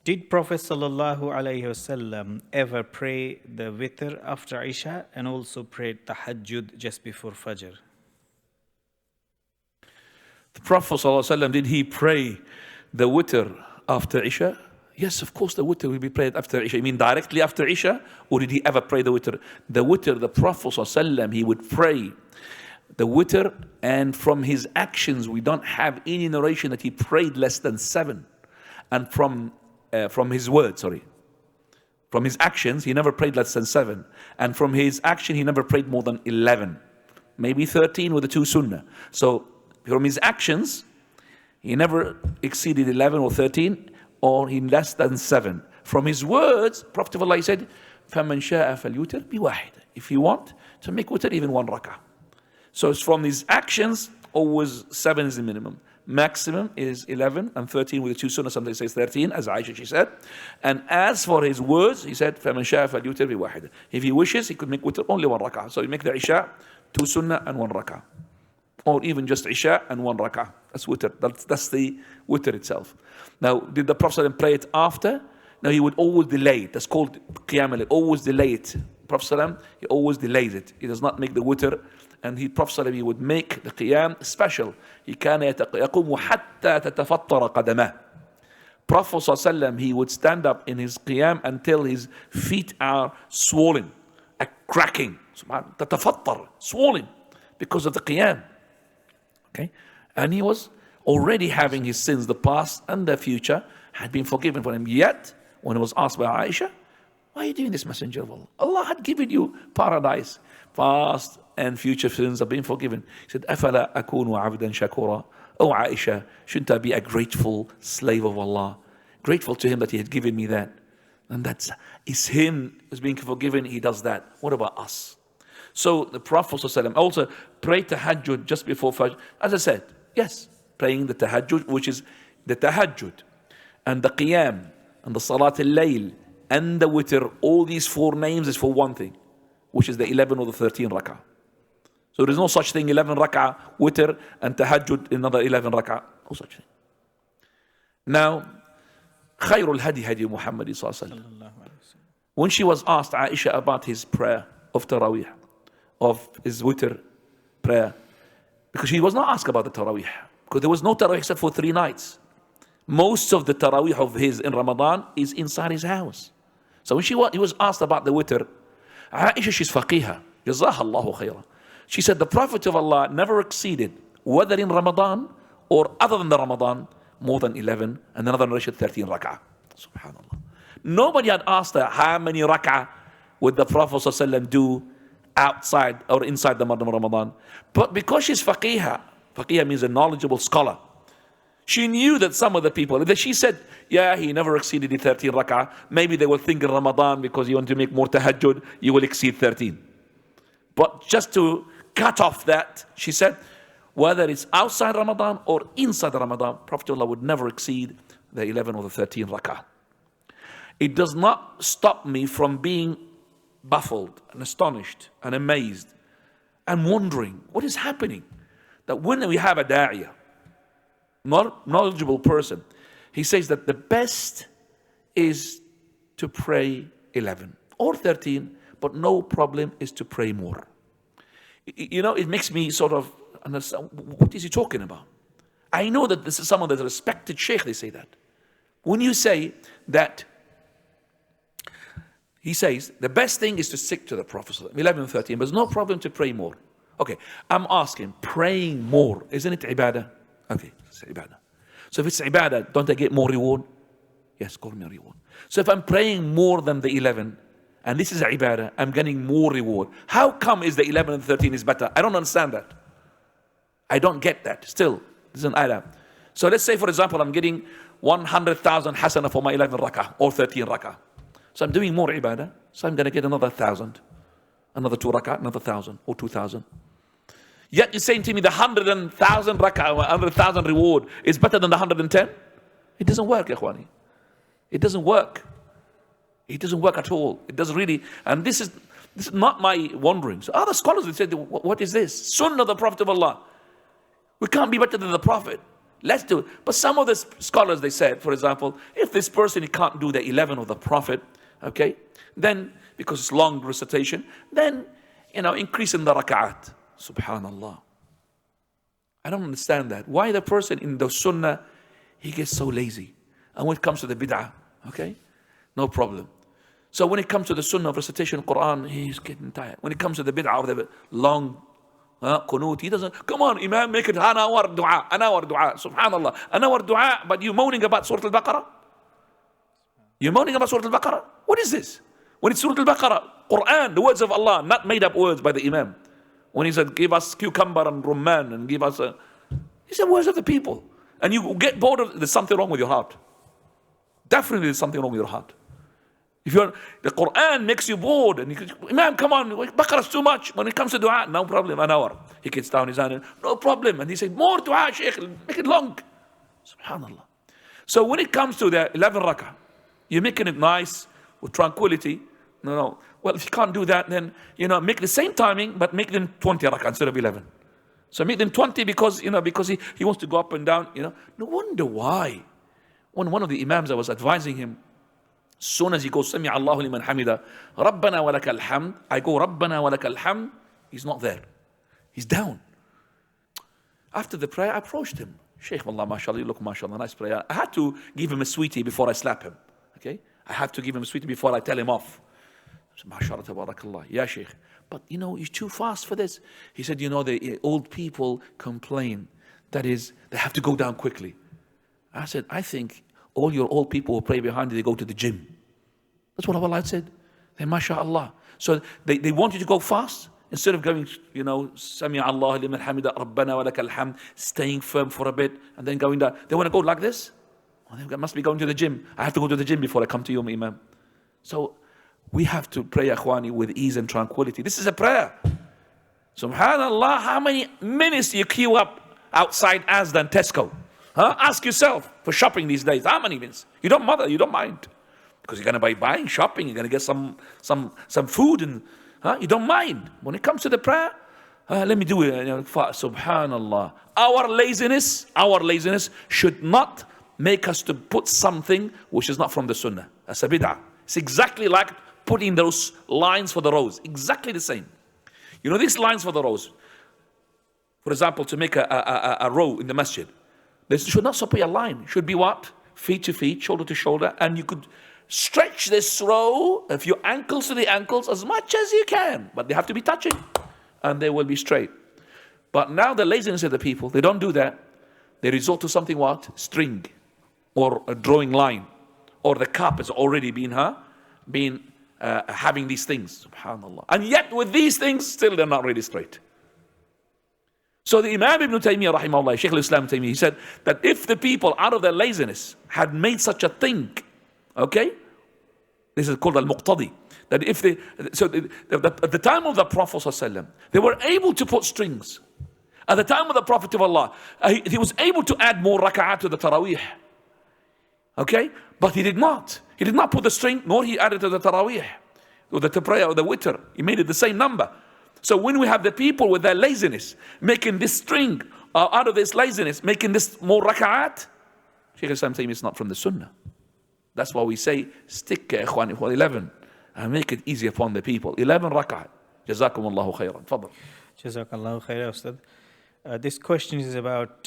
Did Prophet sallallahu alaihi wasallam ever pray the Witr after Isha and also pray Tahajjud just before Fajr? The Prophet ﷺ, did he pray the Witr after Isha? Yes, of course the Witr will be prayed after Isha. You mean directly after Isha? Or did he ever pray the Witr? The Witr, the Prophet ﷺ, he would pray the Witr, and from his actions we don't have any narration that he prayed less than 7. And from his words, from his actions he never prayed less than 7. And from his action he never prayed more than 11, maybe 13 with the 2 sunnah. So from his actions he never exceeded 11 or 13, or in less than 7. From his words, Prophet of Allah said, فَمَنْ شَاءَ فَلْيُوتِرْ بِوَاحِدٍ. If you want to make witr, even 1 rak'ah. So it's from his actions, always 7 is the minimum. Maximum is 11 and 13 with the 2 sunnah. Sometimes says 13, as Aisha she said. And as for his words, he said, فَمَنْ شَاءَ فَلْيُوتِرْ بِوَاحِدٍ. If he wishes, he could make witr only 1 rak'ah. So you make the Isha, 2 sunnah and 1 rak'ah. Or even just Isha and 1 rak'ah. That's witr. That's the witr itself. Now, did the Prophet pray it after? No, he would always delay it. That's called qiyam al-layl. Always delay it. Prophet he always delays it. He does not make the witr. And Prophet he would make the qiyam special. He كان يقوم حتى تتفطر قدمه. Prophet he would stand up in his qiyam until his feet are swollen, cracking. تتفطر, swollen, because of the qiyam. Okay, and he was already having his sins, the past and the future, had been forgiven for him. Yet, when he was asked by Aisha, why are you doing this, Messenger of Allah? Allah had given you paradise. Past and future sins have been forgiven. He said, أَفَلَا أَكُونُ عَبْدًا شَكُورًا. Oh Aisha, shouldn't I be a grateful slave of Allah? Grateful to him that he had given me that. And is him who's being forgiven, he does that. What about us? So the Prophet ﷺ also prayed tahajjud just before Fajr. As I said, yes, praying the tahajjud, which is the tahajjud and the qiyam and the salat al-layl and the witr. All these 4 names is for one thing, which is the 11 or the 13 rak'ah. So there is no such thing 11 rak'ah witr and tahajjud another 11 rak'ah. No such thing. Now, خير الهدي هدي محمد صلى الله عليه وسلم. When she was asked, Aisha, about his prayer of Taraweeh, of his witr prayer, because she was not asked about the Taraweeh, because there was no Taraweeh except for 3 nights. Most of the Taraweeh of his in Ramadan is inside his house. So when he was asked about the witr, Aisha, she's faqihah, jazaha Allahu khairah. She said the Prophet of Allah never exceeded, whether in Ramadan or other than the Ramadan, more than 11, and another narration 13 rak'ah. Subhanallah. Nobody had asked her how many rak'ah would the Prophet ﷺ do outside or inside the month of Ramadan. But because she's faqihah, faqihah means a knowledgeable scholar, she knew that some of the people, that she said, yeah, he never exceeded the 13 rak'ah. Maybe they will think in Ramadan, because you want to make more tahajjud, you will exceed 13. But just to cut off that, she said, whether it's outside Ramadan or inside Ramadan, Prophet Allah would never exceed the 11 or the 13 rak'ah. It does not stop me from being baffled and astonished and amazed and wondering what is happening. That when we have a da'iyah, knowledgeable person, he says that the best is to pray 11 or 13, but no problem is to pray more. You know, it makes me sort of understand, what is he talking about? I know that this is some of the respected sheikh, they say that. When you say that, he says, the best thing is to stick to the Prophet, 11, 13, but there's no problem to pray more. Okay, I'm asking, praying more, isn't it ibadah? Okay, it's ibadah. So if it's ibadah, don't I get more reward? Yes, call me reward. So if I'm praying more than the 11, and this is ibadah, I'm getting more reward. How come is the 11 and 13 is better? I don't understand that. I don't get that. Still, this is an ayah. So let's say, for example, I'm getting 100,000 hasana for my 11 rak'ah or 13 rak'ah. So I'm doing more ibadah, so I'm going to get another 1,000, another 2 rak'ah, another 1,000 or 2,000. Yet you're saying to me the 100,000 rak'ah, 100,000 reward is better than the 110? It doesn't work, ikhwani. It doesn't work. It doesn't work at all. It doesn't really. And this is not my wondering. So other scholars would say, what is this? Sunnah of the Prophet of Allah. We can't be better than the Prophet. Let's do it. But some of the scholars, they said, for example, if this person, he can't do the 11 of the Prophet, okay, then, because it's long recitation, then, increase in the rak'at. Subhanallah. I don't understand that. Why the person in the sunnah, he gets so lazy. And when it comes to the bid'ah, okay, no problem. So when it comes to the sunnah of recitation of Quran, he's getting tired. When it comes to the bid'ah of the long qunut, he doesn't, come on, Imam, make it an hour dua, subhanallah, an hour dua, but you moaning about Surah Al-Baqarah? You're moaning about Surah Al-Baqarah? What is this? When it's Surah Al-Baqarah, Quran, the words of Allah, not made up words by the Imam. When he said, give us cucumber and rumman and give us these are words of the people. And you get bored of, there's something wrong with your heart. Definitely there's something wrong with your heart. If the Quran makes you bored, and Imam, come on, Baqarah's too much. When it comes to dua, no problem, an hour. He gets down his hand, no problem. And he said, more dua, Sheikh, make it long. Subhanallah. So when it comes to the 11 rak'ah, you're making it nice, with tranquility. No. Well, if you can't do that, then, make the same timing, but make them 20 rak'ah instead of 11. So make them 20 because he wants to go up and down, No wonder why. When one of the Imams, I was advising him, as soon as he goes, Sami Allahu liman hamida, Rabbana wa lakal hamd, I go, Rabbana wa lakal hamd, he's not there. He's down. After the prayer, I approached him. Sheikh, wallah, mashallah, you look, mashallah, nice prayer. I had to give him a sweetie before I slap him. Okay? I have to give him a sweetie before I tell him off. MashaAllah, tabarakallah. Yeah, Sheikh. But you're too fast for this. He said, the old people complain. That is, they have to go down quickly. I said, I think all your old people who pray behind you, they go to the gym. That's what Allah said. They, MashaAllah. So they want you to go fast. Instead of going, Sami Allah liman hamida, Rabbana wa lakal hamd, staying firm for a bit, and then going down. They want to go like this. Well, they must be going to the gym. I have to go to the gym before I come to you, Imam. So we have to pray, Akhwani, with ease and tranquility. This is a prayer. Subhanallah, how many minutes do you queue up outside Asda and Tesco? Ask yourself for shopping these days. How many minutes? You don't mind. Because you're going to be buying, shopping, you're going to get some food, and you don't mind. When it comes to the prayer, let me do it. Subhanallah. Our laziness should not make us to put something which is not from the Sunnah. That's a bid'ah. It's exactly like putting those lines for the rows. Exactly the same. These lines for the rows. For example, to make a row in the masjid. There should not be a line. It should be what? Feet to feet, shoulder to shoulder. And you could stretch this row of your ankles to the ankles as much as you can. But they have to be touching. And they will be straight. But now the laziness of the people, they don't do that. They resort to something what? String. Or a drawing line. Or the cup has already been having these things. Subhanallah. And yet with these things, still they're not really straight. So the Imam Ibn Taymiyyah, rahimahullah, Sheikh Al-Islam Ibn Taymiyyah, he said that if the people out of their laziness had made such a thing, okay, this is called al-muqtadi, that if they, at the time of the Prophet ﷺ, they were able to put strings. At the time of the Prophet of Allah, he was able to add more rak'at to the Taraweeh. Okay, but he did not. He did not put the string, nor he added to the Taraweeh, or the prayer, or the Witr. He made it the same number. So when we have the people with their laziness, making this string, out of this laziness, making this more rak'at, Sheikh Islam saying it's not from the Sunnah. That's why we say, stick ikhwani for 11, and make it easy upon the people. 11 rak'at. Jazakumullahu khairan. Fadl. Jazakallahu khairan, Ustad. This question is about